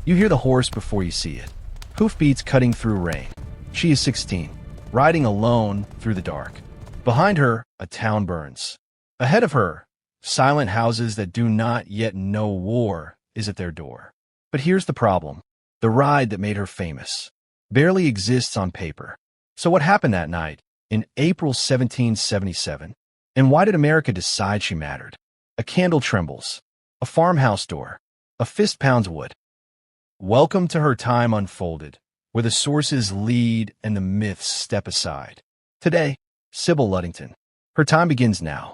You hear the horse before you see it. Hoofbeats cutting through rain. She is 16, riding alone through the dark. Behind her, a town burns. Ahead of her, silent houses that do not yet know war is at their door. But here's the problem. The ride that made her famous barely exists on paper. So what happened that night in April 1777? And why did America decide she mattered? A candle trembles. A farmhouse door. A fist pounds wood. Welcome to her time unfolded, where the sources lead and the myths step aside. Today, Sybil Ludington. Her time begins now.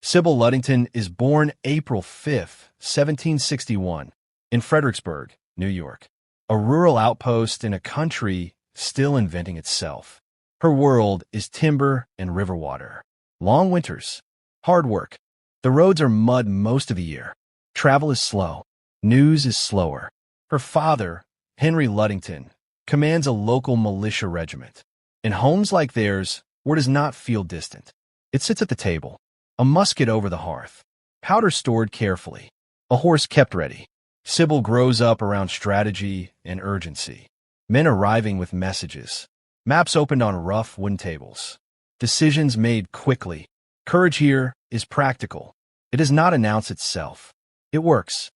Sybil Ludington is born April 5, 1761, in Fredericksburg, New York, a rural outpost in a country still inventing itself. Her world is timber and river water. Long winters. Hard work. The roads are mud most of the year. Travel is slow. News is slower. Her father, Henry Ludington, commands a local militia regiment. In homes like theirs, word does not feel distant. It sits at the table, a musket over the hearth, powder stored carefully, a horse kept ready. Sybil grows up around strategy and urgency. Men arriving with messages. Maps opened on rough wooden tables. Decisions made quickly. Courage here is practical. It does not announce itself. It works.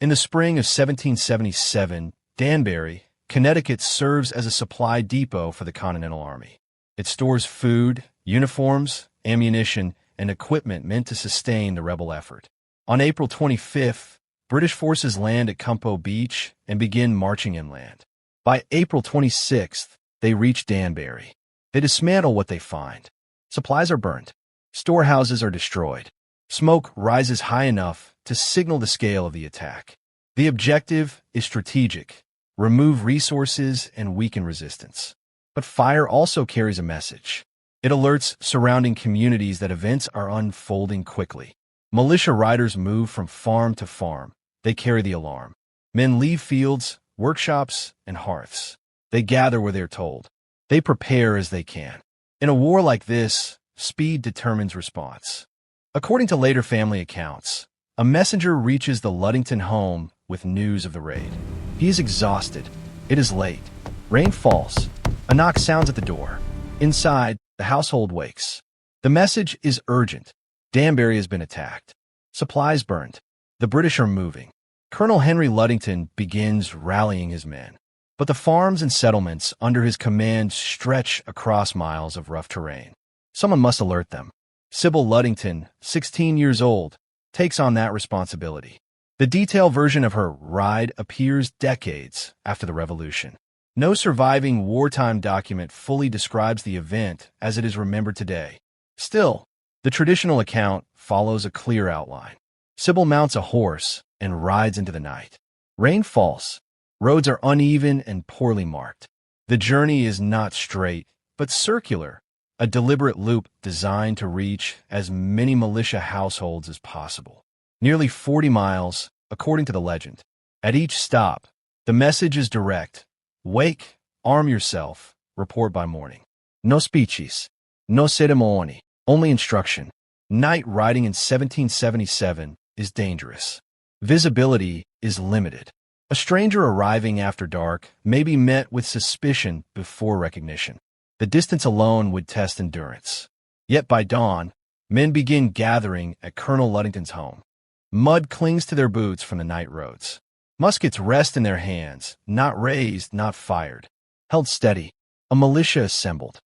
In the spring of 1777, Danbury, Connecticut serves as a supply depot for the Continental Army. It stores food, uniforms, ammunition, and equipment meant to sustain the rebel effort. On April 25th, British forces land at Campo Beach and begin marching inland. By April 26th, they reach Danbury. They dismantle what they find. Supplies are burnt. Storehouses are destroyed. Smoke rises high enough to signal the scale of the attack. The objective is strategic: remove resources and weaken resistance. But fire also carries a message. It alerts surrounding communities that events are unfolding quickly. Militia riders move from farm to farm. They carry the alarm. Men leave fields, workshops, and hearths. They gather where they're told. They prepare as they can. In a war like this, speed determines response. According to later family accounts, a messenger reaches the Ludington home with news of the raid. He is exhausted. It is late. Rain falls. A knock sounds at the door. Inside, the household wakes. The message is urgent. Danbury has been attacked. Supplies burned. The British are moving. Colonel Henry Ludington begins rallying his men. But the farms and settlements under his command stretch across miles of rough terrain. Someone must alert them. Sybil Ludington, 16 years old, takes on that responsibility. The detailed version of her ride appears decades after the Revolution. No surviving wartime document fully describes the event as it is remembered today. Still, the traditional account follows a clear outline. Sybil mounts a horse and rides into the night. Rain falls. Roads are uneven and poorly marked. The journey is not straight, but circular, a deliberate loop designed to reach as many militia households as possible. Nearly 40 miles, according to the legend. At each stop, the message is direct. Wake, arm yourself, report by morning. No speeches, no ceremony, only instruction. Night riding in 1777 is dangerous. Visibility is limited. A stranger arriving after dark may be met with suspicion before recognition. The distance alone would test endurance. Yet by dawn, men begin gathering at Colonel Ludington's home. Mud clings to their boots from the night roads. Muskets rest in their hands, not raised, not fired. Held steady, a militia assembled.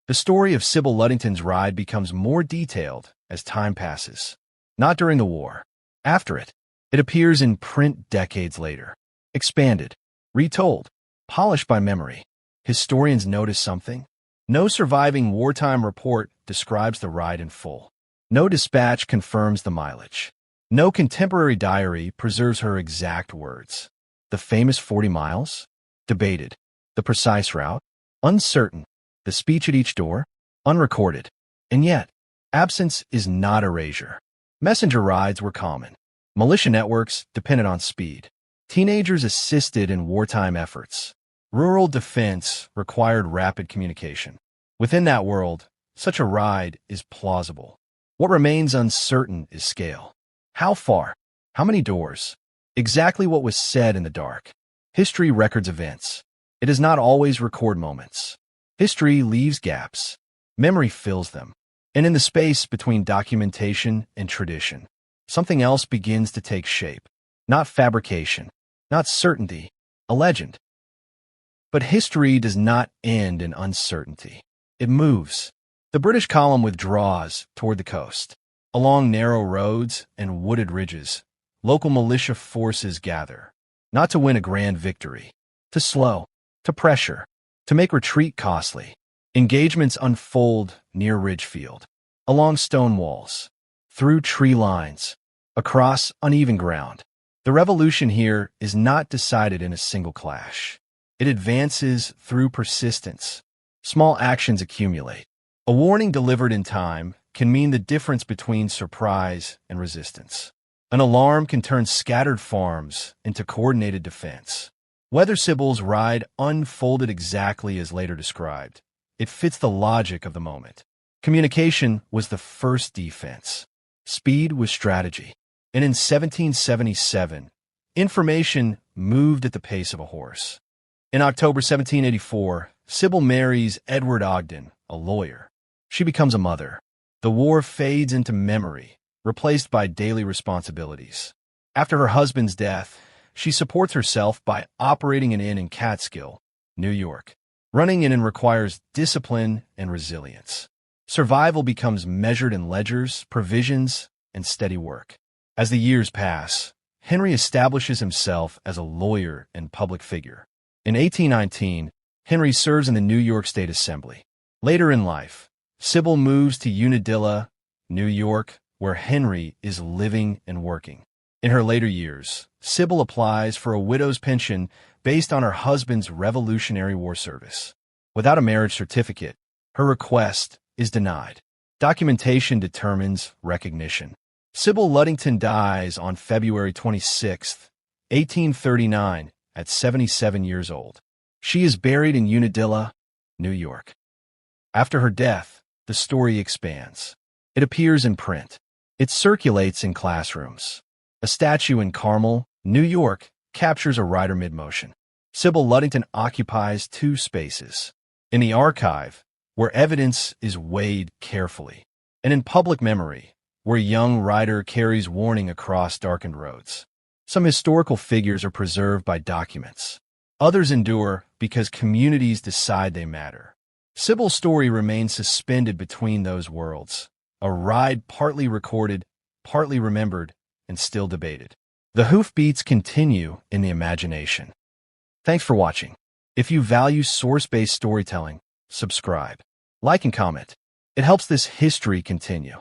The story of Sybil Ludington's ride becomes more detailed as time passes. Not during the war. After it, it appears in print decades later. Expanded, retold, polished by memory. Historians notice something. No surviving wartime report describes the ride in full. No dispatch confirms the mileage. No contemporary diary preserves her exact words. The famous 40 miles? Debated. The precise route? Uncertain. The speech at each door? Unrecorded. And yet, absence is not erasure. Messenger rides were common. Militia networks depended on speed. Teenagers assisted in wartime efforts. Rural defense required rapid communication. Within that world, such a ride is plausible. What remains uncertain is scale. How far? How many doors? exactly what was said in the dark. History records events. It does not always record moments. History leaves gaps. Memory fills them. And in the space between documentation and tradition, something else begins to take shape. Not fabrication, not certainty, a legend. But history does not end in uncertainty. It moves. The British column withdraws toward the coast. Along narrow roads and wooded ridges, local militia forces gather, not to win a grand victory, to slow, to pressure, to make retreat costly. Engagements unfold near Ridgefield, along stone walls, through tree lines, across uneven ground. The revolution here is not decided in a single clash. It advances through persistence. Small actions accumulate. A warning delivered in time can mean the difference between surprise and resistance. An alarm can turn scattered farms into coordinated defense. Whether Sybil's ride unfolded exactly as later described, it fits the logic of the moment. Communication was the first defense. Speed was strategy. And in 1777, information moved at the pace of a horse. In October 1784, Sybil marries Edward Ogden, a lawyer. She becomes a mother. The war fades into memory, replaced by daily responsibilities. After her husband's death, she supports herself by operating an inn in Catskill, New York. Running an inn requires discipline and resilience. Survival becomes measured in ledgers, provisions, and steady work. As the years pass, Henry establishes himself as a lawyer and public figure. In 1819, Henry serves in the New York State Assembly. Later in life, Sybil moves to Unadilla, New York, where Henry is living and working. In her later years, Sybil applies for a widow's pension based on her husband's Revolutionary War service. Without a marriage certificate, her request is denied. Documentation determines recognition. Sybil Ludington dies on February 26, 1839, at 77 years old. She is buried in Unadilla, New York. After her death, the story expands. It appears in print. It circulates in classrooms. A statue in Carmel, New York, captures a rider mid-motion. Sybil Ludington occupies two spaces. In the archive, where evidence is weighed carefully, and in public memory, where a young rider carries warning across darkened roads. Some historical figures are preserved by documents. Others endure because communities decide they matter. Sybil's story remains suspended between those worlds, a ride partly recorded, partly remembered, and still debated. The hoofbeats continue in the imagination. Thanks for watching. If you value source-based storytelling, subscribe, like, and comment. It helps this history continue.